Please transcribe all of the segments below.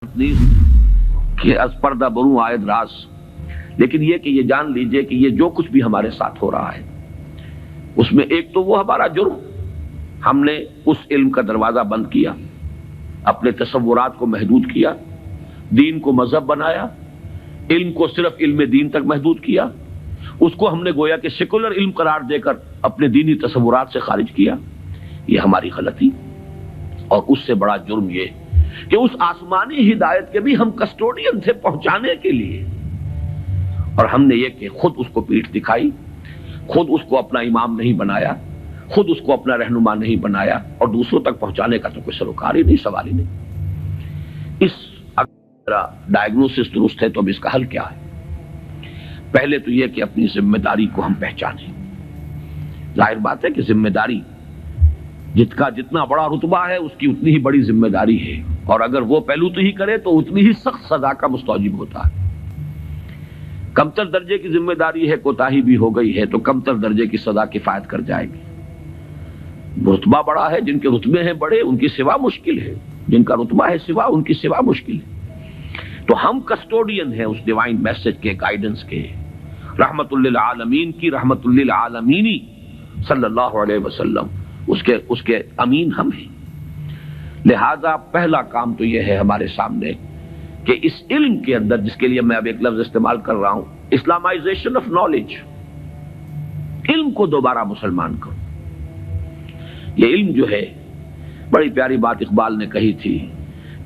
کہ از پردہ بروں آئد راز، لیکن یہ کہ یہ جان لیجئے کہ یہ جو کچھ بھی ہمارے ساتھ ہو رہا ہے اس میں ایک تو وہ ہمارا جرم، ہم نے اس علم کا دروازہ بند کیا، اپنے تصورات کو محدود کیا، دین کو مذہب بنایا، علم کو صرف علم دین تک محدود کیا، اس کو ہم نے گویا کہ سیکولر علم قرار دے کر اپنے دینی تصورات سے خارج کیا۔ یہ ہماری غلطی، اور اس سے بڑا جرم یہ کہ اس آسمانی ہدایت کے بھی ہم کسٹوڈین تھے پہنچانے کے لیے، اور ہم نے یہ کہ خود اس کو پیٹھ دکھائی، خود اس کو اپنا امام نہیں بنایا، خود اس کو اپنا رہنما نہیں بنایا، اور دوسروں تک پہنچانے کا تو کوئی سروکار ہی نہیں، سوال ہی نہیں۔ اس اگر ڈائگنوسس درست ہے تو اب اس کا حل کیا ہے؟ پہلے تو یہ کہ اپنی ذمہ داری کو ہم پہچانیں۔ ظاہر بات ہے کہ ذمہ داری جتنا بڑا رتبہ ہے اس کی اتنی ہی بڑی ذمہ داری ہے، اور اگر وہ پہلو تو ہی کرے تو اتنی ہی سخت سزا کا مستوجب ہوتا ہے۔ کمتر درجے کی ذمہ داری ہے، کوتاہی بھی ہو گئی ہے تو کمتر درجے کی سزا کفایت کر جائے گی۔ رتبہ بڑا ہے، جن کے رتبے ہیں بڑے ان کی سوا مشکل ہے، جن کا رتبہ ہے سوا ان کی سوا مشکل ہے۔ تو ہم کسٹوڈین ہیں اس ڈیوائن میسج کے، گائیڈنس کے، رحمت للعالمین کی رحمت للعالمینی صلی اللہ علیہ وسلم، اس کے امین ہم ہیں۔ لہذا پہلا کام تو یہ ہے ہمارے سامنے کہ اس علم کے اندر، جس کے لیے میں اب ایک لفظ استعمال کر رہا ہوں، اسلامائزیشن آف نالج، علم کو دوبارہ مسلمان کرو۔ یہ علم جو ہے، بڑی پیاری بات اقبال نے کہی تھی،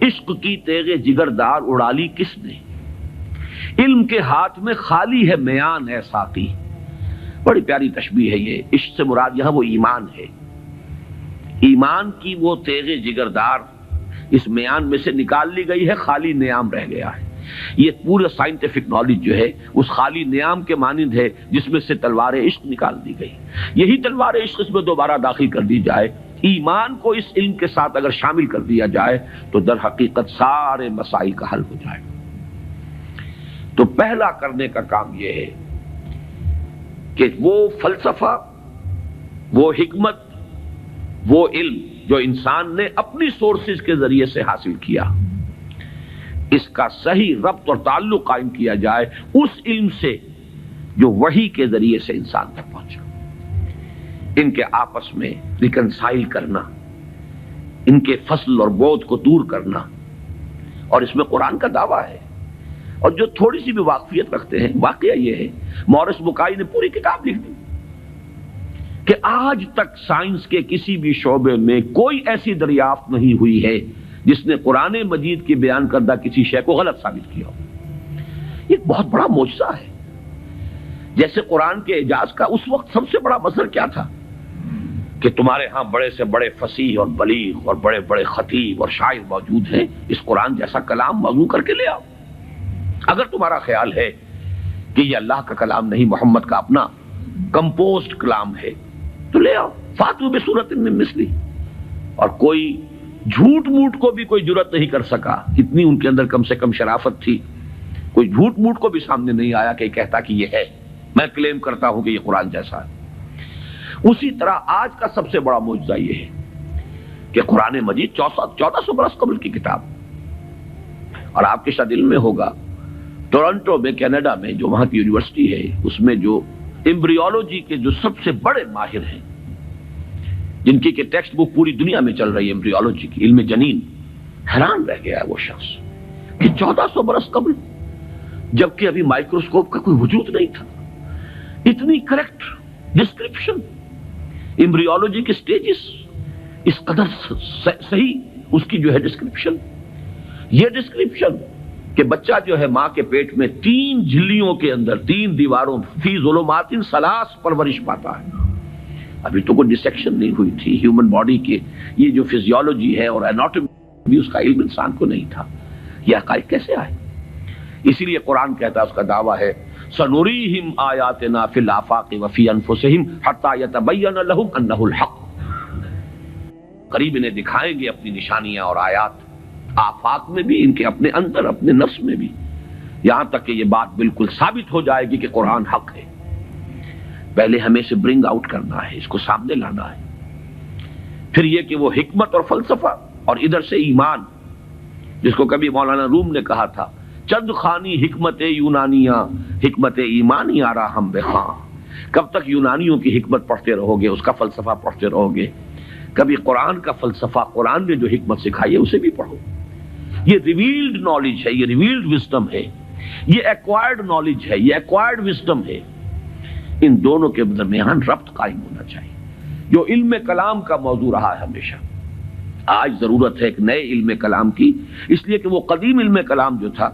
عشق کی تیغ جگردار اڑا لی کس نے، علم کے ہاتھ میں خالی ہے میان ہے ساقی۔ بڑی پیاری تشبیہ ہے یہ۔ عشق سے مراد یہاں وہ ایمان ہے، ایمان کی وہ تیغ جگردار اس میان میں سے نکال لی گئی ہے، خالی نیام رہ گیا ہے۔ یہ پورا سائنٹیفک نالج جو ہے اس خالی نیام کے مانند ہے جس میں سے تلوار عشق نکال دی گئی۔ یہی تلوار عشق اس میں دوبارہ داخل کر دی جائے، ایمان کو اس علم کے ساتھ اگر شامل کر دیا جائے تو در حقیقت سارے مسائل کا حل ہو جائے گا۔ تو پہلا کرنے کا کام یہ ہے کہ وہ فلسفہ، وہ حکمت، وہ علم جو انسان نے اپنی سورسز کے ذریعے سے حاصل کیا، اس کا صحیح ربط اور تعلق قائم کیا جائے اس علم سے جو وحی کے ذریعے سے انسان تک پہنچا۔ ان کے آپس میں ریکنسائل کرنا، ان کے فصل اور بود کو دور کرنا، اور اس میں قرآن کا دعویٰ ہے۔ اور جو تھوڑی سی بھی واقفیت رکھتے ہیں، واقعہ یہ ہے مورس بکائی نے پوری کتاب لکھ دی کہ آج تک سائنس کے کسی بھی شعبے میں کوئی ایسی دریافت نہیں ہوئی ہے جس نے قرآن مجید کی بیان کردہ کسی شے کو غلط ثابت کیا ہو۔ یہ ایک بہت بڑا معجزہ ہے۔ جیسے قرآن کے اعجاز کا اس وقت سب سے بڑا مظہر کیا تھا کہ تمہارے ہاں بڑے سے بڑے فصیح اور بلیغ اور بڑے بڑے خطیب اور شاعر موجود ہیں، اس قرآن جیسا کلام موضوع کر کے لے آؤ۔ اگر تمہارا خیال ہے کہ یہ اللہ کا کلام نہیں، محمد کا اپنا کمپوزڈ کلام ہے، تو لے آؤ، فاتو بسورۃ من مثلی۔ اور کوئی جھوٹ موٹ کو بھی کوئی جرت نہیں کر سکا، اتنی ان کے اندر کم سے کم شرافت تھی، کوئی جھوٹ موٹ کو بھی سامنے نہیں آیا کہ کہتا کہ یہ ہے، میں کلیم کرتا ہوں کہ یہ قرآن جیسا ہے۔ اسی طرح آج کا سب سے بڑا معجزہ یہ ہے کہ قرآن مجید 1400 برس قبل کی کتاب، اور آپ کے شاید علم میں ہوگا ٹورنٹو میں، کینیڈا میں، جو وہاں کی یونیورسٹی ہے، اس میں جو ایمبریولوجی کے جو سب سے بڑے ماہر ہیں، جن کی کہ ٹیکسٹ بک پوری دنیا میں چل رہی ہے ایمبریولوجی کی، علم جنین، حیران رہ گیا ہے وہ شخص کہ 1400 برس قبل، جبکہ ابھی مائکروسکوپ کا کوئی وجود نہیں تھا، اتنی کریکٹ ڈسکرپشن ایمبریولوجی کے سٹیجز، اس قدر صحیح اس کی جو ہے ڈسکرپشن، یہ ڈسکرپشن کہ بچہ جو ہے ماں کے پیٹ میں 3 جھلیوں کے اندر 3 دیواروں فی ظلمات ثلاث پرورش پاتا ہے۔ ابھی تو کوئی ڈسیکشن نہیں ہوئی تھی ہیومن باڈی کے، یہ جو فزیولوجی ہے اور اناٹومی بھی اس کا علم انسان کو نہیں تھا۔ یہ حقائق کیسے آئے؟ اسی لیے قرآن کہتا ہے، اس کا دعویٰ ہے سنوریہم آیاتنا فی الآفاق وفی انفسہم حتی یتبین لہم انہ الحق۔ قریب انہیں دکھائیں گے اپنی نشانیاں اور آیات، آفاق میں بھی، ان کے اپنے اندر، اپنے نفس میں بھی، یہاں تک کہ یہ بات بالکل ثابت ہو جائے گی کہ قرآن حق ہے۔ پہلے ہمیں اسے برنگ آؤٹ کرنا ہے، اس کو سامنے لانا ہے۔ پھر یہ کہ وہ حکمت اور فلسفہ، اور ادھر سے ایمان، جس کو کبھی مولانا روم نے کہا تھا چند خانی حکمت یونانیاں حکمت ایمانی آرا ہم بے خاں. کب تک یونانیوں کی حکمت پڑھتے رہو گے، اس کا فلسفہ پڑھتے رہو گے؟ کبھی قرآن کا فلسفہ، قرآن نے جو حکمت سکھائی ہے اسے بھی پڑھو. یہ ریویلڈ نالج ہے، یہ ریویلڈ وزڈم ہے، یہ ایکوائرڈ نالج ہے، یہ ایکوائرڈ وزڈم ہے. ان دونوں کے درمیان ربط قائم ہونا چاہیے، جو علم کلام کا موضوع رہا ہے ہمیشہ. آج ضرورت ہے ایک نئے علم کلام کی، اس لیے کہ وہ قدیم علم کلام جو تھا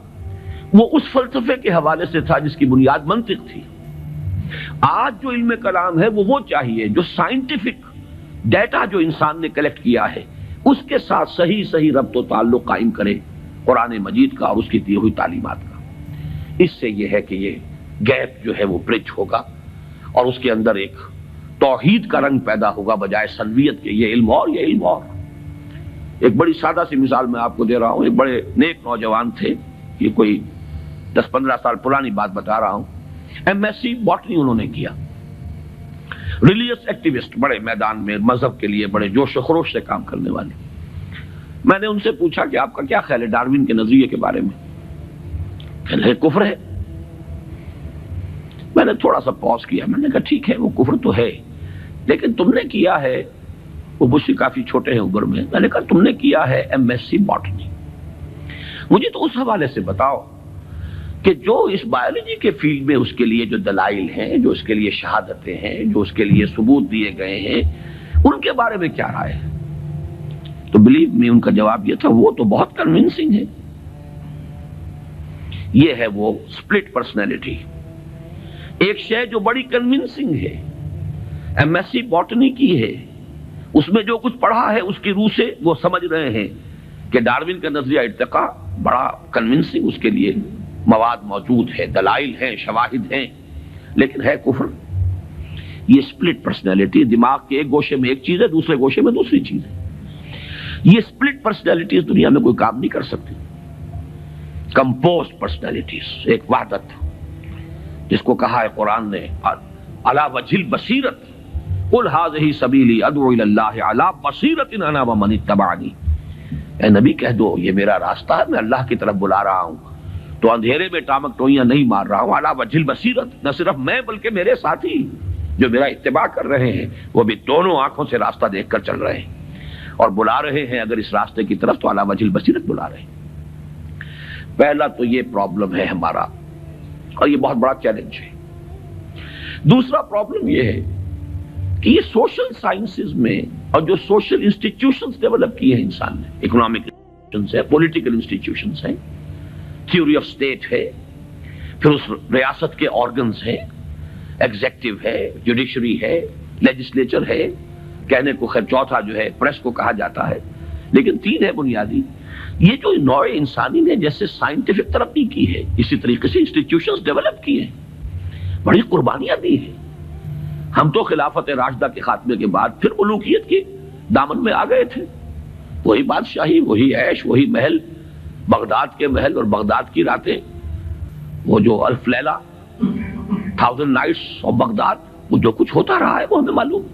وہ اس فلسفے کے حوالے سے تھا جس کی بنیاد منطق تھی. آج جو علم کلام ہے وہ چاہیے جو سائنٹیفک ڈیٹا جو انسان نے کلیکٹ کیا ہے اس کے ساتھ صحیح ربط و تعلق قائم کرے قرآن مجید کا اور اس کی دی ہوئی تعلیمات کا. اس سے یہ ہے کہ یہ گیپ جو ہے وہ برج ہوگا اور اس کے اندر ایک توحید کا رنگ پیدا ہوگا بجائے سنویت کے یہ علم اور یہ علم اور. ایک بڑی سادہ سی مثال میں آپ کو دے رہا ہوں. ایک بڑے نیک نوجوان تھے، یہ کوئی 10-15 سال پرانی بات بتا رہا ہوں. ایم ایس سی باٹنی انہوں نے کیا. ریلیجس ایکٹیوسٹ، بڑے میدان میں مذہب کے لیے بڑے جوش و خروش سے کام کرنے والے. میں نے ان سے پوچھا کہ آپ کا کیا خیال ہے ڈاروین کے نظریے کے بارے میں؟ کہنے لگے کفر ہے. میں نے تھوڑا سا پاز کیا، میں نے کہا ٹھیک ہے وہ کفر تو ہے، لیکن تم نے کیا ہے، وہ مجھ سے کافی چھوٹے ہیں عمر میں نے کہا تم نے کیا ہے ایم ایس سی باٹنی، مجھے تو اس حوالے سے بتاؤ کہ جو اس بایولوجی کے فیلڈ میں اس کے لیے جو دلائل ہیں، جو اس کے لیے شہادتیں ہیں، جو اس کے لیے ثبوت دیے گئے ہیں، ان کے بارے میں کیا رائے ہے؟ تو بلیو می ان کا جواب یہ تھا وہ تو بہت کنونسنگ ہے. یہ ہے وہ سپلٹ پرسنالٹی. ایک شے جو بڑی کنونسنگ ہے، ایم ایس سی باٹنی کی ہے، اس میں جو کچھ پڑھا ہے اس کی روح سے وہ سمجھ رہے ہیں کہ ڈاروین کا نظریہ ارتقاء بڑا کنونسنگ، اس کے لیے مواد موجود ہے، دلائل ہیں، شواہد ہیں، لیکن ہے کفر. یہ سپلٹ پرسنالٹی، دماغ کے ایک گوشے میں ایک چیز ہے، دوسرے گوشے میں دوسری چیز ہے. یہ سپلٹ پرسنالٹیز دنیا میں کوئی کام نہیں کر سکتی. کمپوزڈ پرسنالٹیز، ایک وحدت جس کو کہا ہے قرآن نے علی وجہ البصیرت قل ھذہ سبیلی ادعو الی اللہ علی بصیرۃ انا ومن اتبعنی. اے نبی کہہ دو یہ میرا راستہ ہے، میں اللہ کی طرف بلا رہا ہوں، تو اندھیرے میں ٹامک ٹوئیاں نہیں مار رہا ہوں. علی وجہ البصیرت، نہ صرف میں بلکہ میرے ساتھی جو میرا اتباع کر رہے ہیں وہ بھی دونوں آنکھوں سے راستہ دیکھ کر چل رہے ہیں اور بلا رہے ہیں اگر اس راستے کی طرف تو علی وجہ البصیرت بلا رہے ہیں. پہلا تو یہ پرابلم ہے ہمارا اور یہ بہت بڑا چیلنج ہے. دوسرا پرابلم یہ ہے کہ یہ سوشل سائنسز میں اور جو سوشل انسٹیٹیوشنز ڈیولپ کیے ہیں انسان نے، اکنامک انسٹیٹیوشنز ہیں، پولیٹیکل انسٹیٹیوشنز ہیں، تھیوری آف اسٹیٹ ہے، پھر اس ریاست کے آرگنز ہیں، ایگزیکٹو ہے، جوڈیشری ہے، لیجسلیچر ہے، کہنے کو خیر چوتھا جو ہے پریس کو کہا جاتا ہے، لیکن تین ہے بنیادی. یہ جو نوع انسانی نے جیسے سائنٹیفک ترقی کی ہے اسی طریقے سے انسٹیٹیوشنز ڈیولپ کیے ہیں، بڑی قربانیاں دی ہیں. ہم تو خلافت راشدہ کے خاتمے کے بعد پھر ملوکیت کے دامن میں آ گئے تھے. وہی بادشاہی، وہی عیش، وہی محل، بغداد کے محل اور بغداد کی راتیں، وہ جو الف لیلہ، 1000 نائٹس آف بغداد، وہ جو کچھ ہوتا رہا ہے وہ ہمیں معلوم.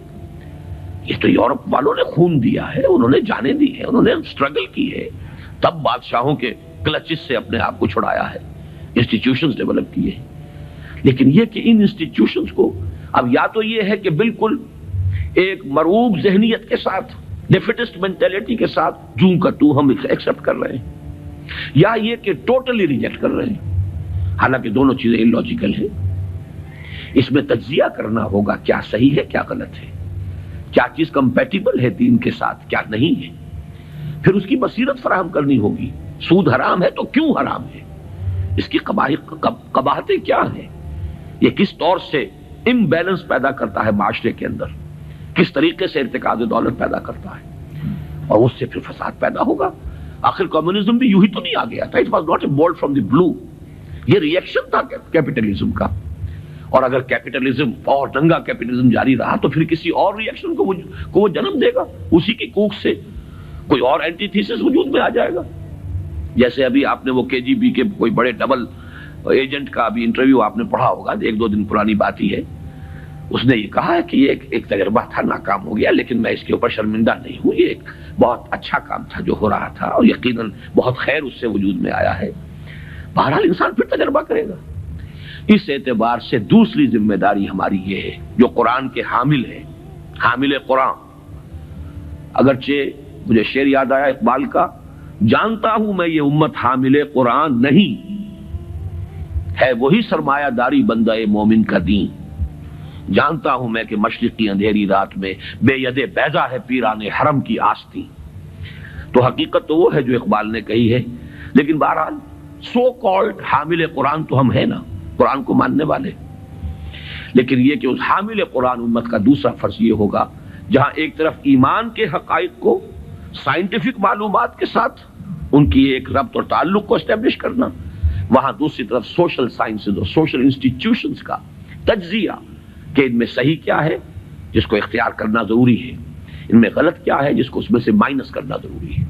یہ تو یورپ والوں نے خون دیا ہے، انہوں نے جانیں دی ہیں، انہوں نے اسٹرگل کی ہے، تب بادشاہوں کے کلچز سے اپنے آپ کو چھڑایا ہے، انسٹیٹیوشنز ڈیولپ کیے ہیں. لیکن یہ کہ ان انسٹیٹیوشنز کو اب یا تو یہ ہے کہ بالکل ایک مرعوب ذہنیت کے ساتھ، ڈیفیٹسٹ مینٹیلٹی کے ساتھ جوں کا تو ہم ایکسپٹ کر رہے ہیں، یا یہ کہ ٹوٹلی ریجیکٹ کر رہے ہیں. حالانکہ دونوں چیزیں اللاجیکل ہیں. اس میں تجزیہ کرنا ہوگا کیا صحیح ہے کیا غلط ہے، کیا چیز کمپیٹیبل ہے دین کے ساتھ کیا نہیں ہے. پھر اس کی بصیرت فراہم کرنی ہوگی. سود حرام ہے تو کیوں حرام ہے، اس کی قباحتیں کیا ہیں، یہ کس طور سے امبیلنس پیدا کرتا ہے معاشرے کے اندر، کس طریقے سے ارتکاز دولت پیدا کرتا ہے، اور اس سے پھر فساد پیدا ہوگا. آخر کمیونزم بھی یوں ہی تو نہیں آ گیا تھا. It was not a bolt from the blue. یہ ری ایکشن تھا کیپٹلزم کا، اور اگر کیپٹلزم اور ننگا کیپٹلزم جاری رہا تو پھر کسی اور ری ایکشن کو وہ جنم دے گا. اسی کی کوکھ سے کوئی اور اینٹی تھیسس وجود میں آ جائے گا. جیسے ابھی آپ نے وہ کے جی بی کے کوئی بڑے ڈبل ایجنٹ کا ابھی انٹرویو آپ نے پڑھا ہوگا، 1-2 دن پرانی بات ہی ہے. اس نے یہ کہا ہے کہ یہ ایک تجربہ تھا، ناکام ہو گیا، لیکن میں اس کے اوپر شرمندہ نہیں ہوں، یہ ایک بہت اچھا کام تھا جو ہو رہا تھا، اور یقیناً بہت خیر اس سے وجود میں آیا ہے۔ بہرحال انسان پھر تجربہ کرے گا۔ اس اعتبار سے دوسری ذمہ داری ہماری یہ ہے، جو قرآن کے حامل ہیں، حامل قرآن، اگرچہ مجھے شعر یاد آیا اقبال کا، جانتا ہوں میں یہ امت حامل قرآن نہیں، ہے وہی سرمایہ داری بندہ مومن کا دین، جانتا ہوں میں کہ مشرق کی اندھیری رات میں بے ید بیضا ہے پیران حرم کی آستی۔ تو حقیقت تو وہ ہے جو اقبال نے کہی ہے، لیکن بہرحال سو کالڈ حامل قرآن تو ہم ہیں نا، قرآن کو ماننے والے، لیکن یہ کہ اس حامل قرآن امت کا دوسرا فرض یہ ہوگا، جہاں ایک طرف ایمان کے حقائق کو سائنٹیفک معلومات کے ساتھ ان کی ایک ربط اور تعلق کو اسٹیبلش کرنا، وہاں دوسری طرف سوشل سائنسز اور سوشل انسٹیٹیوشنز کا تجزیہ کہ ان میں صحیح کیا ہے جس کو اختیار کرنا ضروری ہے، ان میں غلط کیا ہے جس کو اس میں سے مائنس کرنا ضروری ہے۔